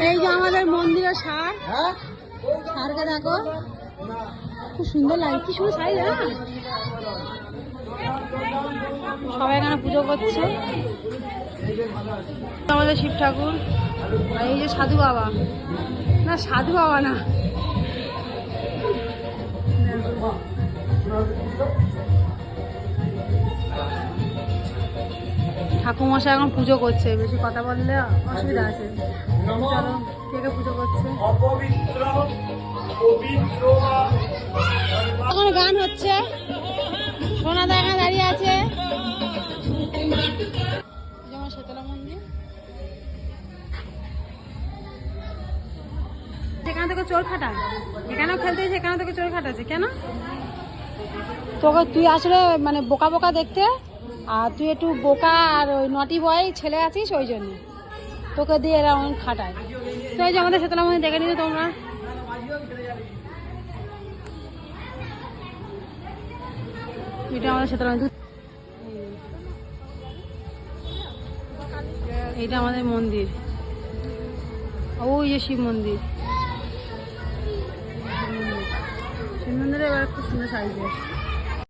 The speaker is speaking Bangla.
এই যে আমাদের মন্দিরের সার, সারকে দেখো খুব সুন্দর লাগে, কি সুন্দর সাইজ না। সবাই এখানে পুজো করছে। আমাদের শিব ঠাকুর, আর এই যে সাধু বাবা, না সাধু বাবা না, ঠাকুরমশাই এখন পুজো করছে, বেশি কথা বললে অসুবিধা আছে। চলো কে কে পুজো করছে। এখন গান হচ্ছে, সোনা দেখা দাঁড়িয়ে আছে। যেমন শীতলা মন্দির, সেখানে তোকে চোর খাটা, এখানেও খেলতে, সেখানে তোকে চোর খাটাচ্ছে কেন? তোকে তুই আসলে মানে বোকা বোকা দেখতে, আর তুই একটু বোকা আর ওই নটি বয় ছেলে আছিস, ওই জন্য তোকে দিয়ে এরকম খাটায়। তো এই যে আমাদের শীতলা মন্দির দেখে নিতে তোমরা। এটা আমাদের শীতলা মন্দির, এইটা আমাদের মন্দির। ওই যে শিব মন্দির, শিব মন্দিরে এবার খুব সুন্দর সাইজে।